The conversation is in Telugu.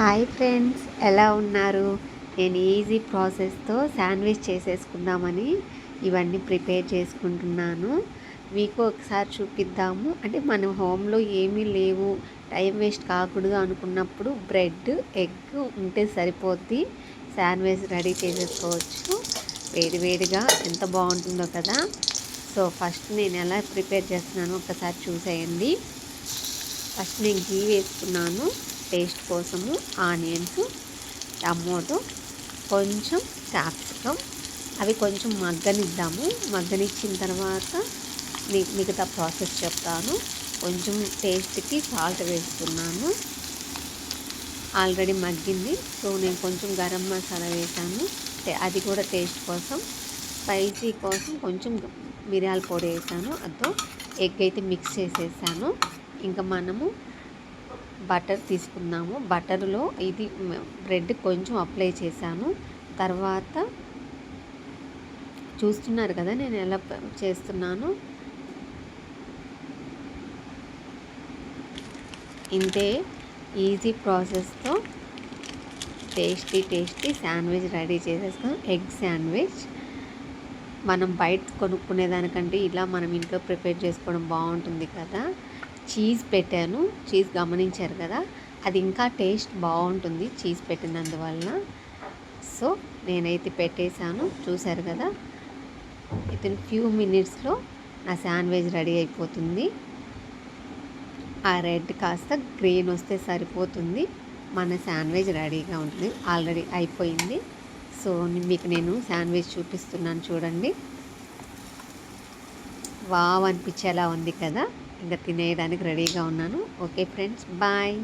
హాయ్ ఫ్రెండ్స్, ఎలా ఉన్నారు? నేను ఈజీ ప్రాసెస్తో శాండ్విచ్ చేసేసుకుందామని ఇవన్నీ ప్రిపేర్ చేసుకుంటున్నాను. మీకు ఒకసారి చూపిద్దాము. అంటే మన హోమ్లో ఏమీ లేవు, టైం వేస్ట్ కాకూడదు అనుకున్నప్పుడు బ్రెడ్, ఎగ్ ఉంటే సరిపోద్ది. శాండ్విచ్ రెడీ చేసేసుకోవచ్చు. వేడివేడిగా ఎంత బాగుంటుందో కదా. సో ఫస్ట్ నేను ఎలా ప్రిపేర్ చేస్తున్నానో ఒకసారి చూసేయండి. ఫస్ట్ నేను గీ వేసుకున్నాను టేస్ట్ కోసము, ఆనియన్స్, టమోటో, కొంచెం క్యాప్సికమ్. అవి కొంచెం మగ్గనిద్దాము. మగ్గనిచ్చిన తర్వాత మిగతా ప్రాసెస్ చెప్తాను. కొంచెం టేస్ట్కి సాల్ట్ వేస్తున్నాను. ఆల్రెడీ మగ్గింది. సో నేను కొంచెం గరం మసాలా వేసాను, అది కూడా టేస్ట్ కోసం. స్పైసీ కోసం కొంచెం మిరియాల పొడి వేసాను. అదో ఎగ్ అయితే మిక్స్ చేసేసాను. ఇంకా మనము బటర్ తీసుకుందాము. బటర్లో ఇది బ్రెడ్ కొంచెం అప్లై చేశాను. తర్వాత చూస్తున్నారు కదా నేను ఎలా చేస్తున్నాను. ఇంతే ఈజీ ప్రాసెస్తో టేస్టీ శాండ్విచ్ రెడీ చేసేస్తాం. ఎగ్ శాండ్విచ్ మనం బయట కొనుక్కునేదానికంటే ఇలా మనం ఇంట్లో ప్రిపేర్ చేసుకోవడం బాగుంటుంది కదా. చీజ్ పెట్టాను, చీజ్ గమనించారు కదా, అది ఇంకా టేస్ట్ బాగుంటుంది చీజ్ పెట్టినందువలన. సో నేనైతే పెట్టేశాను, చూశారు కదా. వితిన్ ఫ్యూ మినిట్స్లో నా శాండ్విచ్ రెడీ అయిపోతుంది. ఆ రెడ్ కాస్త గ్రీన్ వస్తే సరిపోతుంది, మన శాండ్విచ్ రెడీగా ఉంటుంది. ఆల్రెడీ అయిపోయింది. సో మీకు నేను శాండ్విచ్ చూపిస్తున్నాను చూడండి. వావ్ అనిపించేలా ఉంది కదా. ఇంకా తినేయడానికి రెడీగా ఉన్నాను. Okay friends, bye.